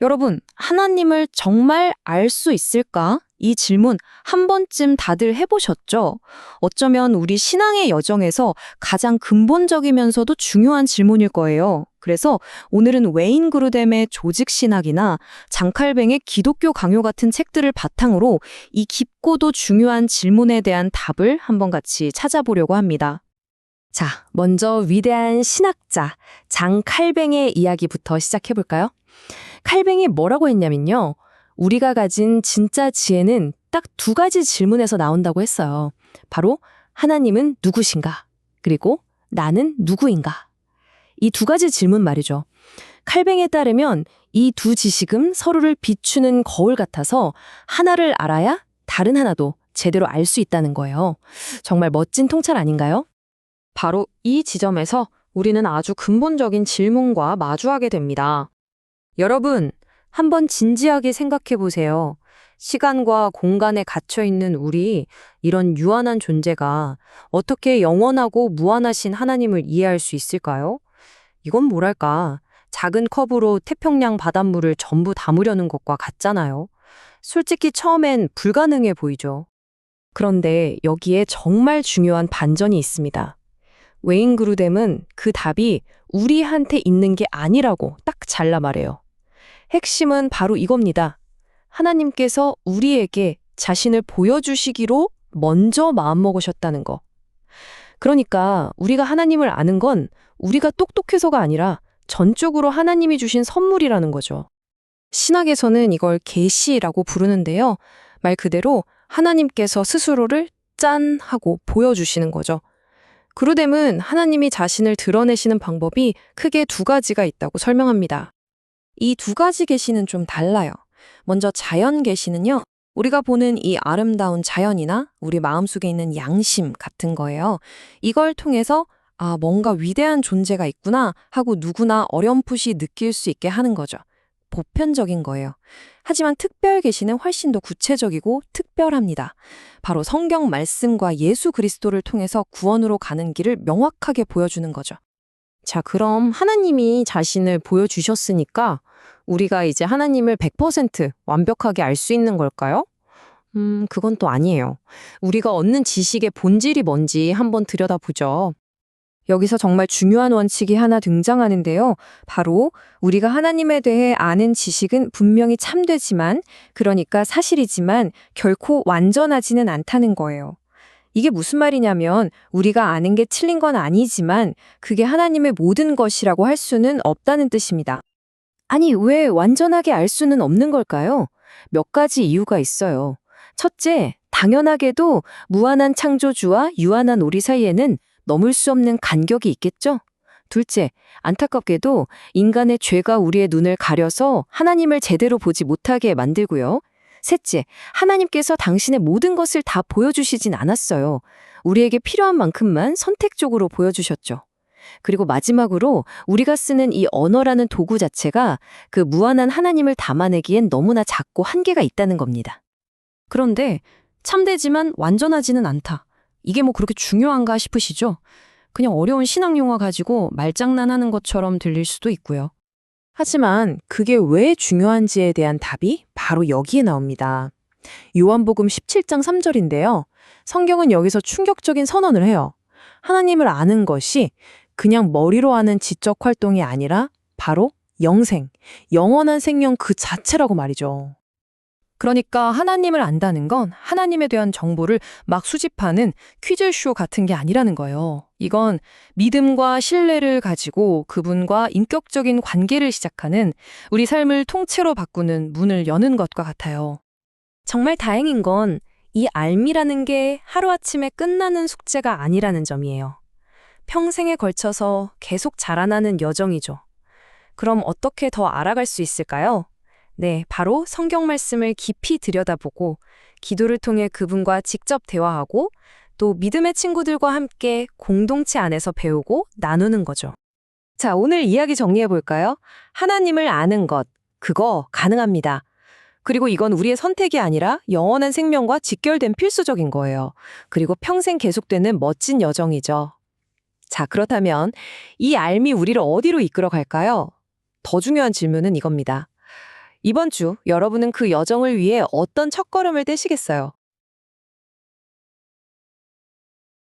여러분, 하나님을 정말 알 수 있을까? 이 질문 한 번쯤 다들 해보셨죠? 어쩌면 우리 신앙의 여정에서 가장 근본적이면서도 중요한 질문일 거예요. 그래서 오늘은 웨인 그루뎀의 조직신학이나 장칼뱅의 기독교 강요 같은 책들을 바탕으로 이 깊고도 중요한 질문에 대한 답을 한번 같이 찾아보려고 합니다. 자, 먼저 위대한 신학자 장칼뱅의 이야기부터 시작해볼까요? 칼뱅이 뭐라고 했냐면요. 우리가 가진 진짜 지혜는 딱 두 가지 질문에서 나온다고 했어요. 바로 하나님은 누구신가? 그리고 나는 누구인가? 이 두 가지 질문 말이죠. 칼뱅에 따르면 이 두 지식은 서로를 비추는 거울 같아서 하나를 알아야 다른 하나도 제대로 알 수 있다는 거예요. 정말 멋진 통찰 아닌가요? 바로 이 지점에서 우리는 아주 근본적인 질문과 마주하게 됩니다. 여러분, 한번 진지하게 생각해 보세요. 시간과 공간에 갇혀 있는 우리, 이런 유한한 존재가 어떻게 영원하고 무한하신 하나님을 이해할 수 있을까요? 이건 뭐랄까, 작은 컵으로 태평양 바닷물을 전부 담으려는 것과 같잖아요. 솔직히 처음엔 불가능해 보이죠. 그런데 여기에 정말 중요한 반전이 있습니다. 웨인 그루뎀은 그 답이 우리한테 있는 게 아니라고 딱 잘라 말해요. 핵심은 바로 이겁니다. 하나님께서 우리에게 자신을 보여주시기로 먼저 마음먹으셨다는 거. 그러니까 우리가 하나님을 아는 건 우리가 똑똑해서가 아니라 전적으로 하나님이 주신 선물이라는 거죠. 신학에서는 이걸 계시라고 부르는데요. 말 그대로 하나님께서 스스로를 짠 하고 보여주시는 거죠. 그루뎀은 하나님이 자신을 드러내시는 방법이 크게 두 가지가 있다고 설명합니다. 이 두 가지 계시는 좀 달라요. 먼저 자연 계시는요. 우리가 보는 이 아름다운 자연이나 우리 마음속에 있는 양심 같은 거예요. 이걸 통해서 뭔가 위대한 존재가 있구나 하고 누구나 어렴풋이 느낄 수 있게 하는 거죠. 보편적인 거예요. 하지만 특별 계시는 훨씬 더 구체적이고 특별합니다. 바로 성경 말씀과 예수 그리스도를 통해서 구원으로 가는 길을 명확하게 보여주는 거죠. 자, 그럼 하나님이 자신을 보여주셨으니까 우리가 이제 하나님을 100% 완벽하게 알 수 있는 걸까요? 그건 또 아니에요. 우리가 얻는 지식의 본질이 뭔지 한번 들여다보죠. 여기서 정말 중요한 원칙이 하나 등장하는데요. 바로 우리가 하나님에 대해 아는 지식은 분명히 참되지만, 그러니까 사실이지만 결코 완전하지는 않다는 거예요. 이게 무슨 말이냐면 우리가 아는 게 틀린 건 아니지만 그게 하나님의 모든 것이라고 할 수는 없다는 뜻입니다. 아니, 왜 완전하게 알 수는 없는 걸까요? 몇 가지 이유가 있어요. 첫째, 당연하게도 무한한 창조주와 유한한 우리 사이에는 넘을 수 없는 간격이 있겠죠? 둘째, 안타깝게도 인간의 죄가 우리의 눈을 가려서 하나님을 제대로 보지 못하게 만들고요. 셋째, 하나님께서 당신의 모든 것을 다 보여주시진 않았어요. 우리에게 필요한 만큼만 선택적으로 보여주셨죠. 그리고 마지막으로 우리가 쓰는 이 언어라는 도구 자체가 그 무한한 하나님을 담아내기엔 너무나 작고 한계가 있다는 겁니다. 그런데 참되지만 완전하지는 않다. 이게 뭐 그렇게 중요한가 싶으시죠? 그냥 어려운 신학 용어 가지고 말장난하는 것처럼 들릴 수도 있고요. 하지만 그게 왜 중요한지에 대한 답이 바로 여기에 나옵니다. 요한복음 17장 3절인데요. 성경은 여기서 충격적인 선언을 해요. 하나님을 아는 것이 그냥 머리로 하는 지적 활동이 아니라 바로 영생, 영원한 생명 그 자체라고 말이죠. 그러니까 하나님을 안다는 건 하나님에 대한 정보를 막 수집하는 퀴즈쇼 같은 게 아니라는 거예요. 이건 믿음과 신뢰를 가지고 그분과 인격적인 관계를 시작하는 우리 삶을 통째로 바꾸는 문을 여는 것과 같아요. 정말 다행인 건 이 알미라는 게 하루아침에 끝나는 숙제가 아니라는 점이에요. 평생에 걸쳐서 계속 자라나는 여정이죠. 그럼 어떻게 더 알아갈 수 있을까요? 네, 바로 성경 말씀을 깊이 들여다보고 기도를 통해 그분과 직접 대화하고 또 믿음의 친구들과 함께 공동체 안에서 배우고 나누는 거죠. 자, 오늘 이야기 정리해 볼까요? 하나님을 아는 것, 그거 가능합니다. 그리고 이건 우리의 선택이 아니라 영원한 생명과 직결된 필수적인 거예요. 그리고 평생 계속되는 멋진 여정이죠. 자, 그렇다면 이 알미 우리를 어디로 이끌어 갈까요? 더 중요한 질문은 이겁니다. 이번 주 여러분은 그 여정을 위해 어떤 첫걸음을 떼시겠어요?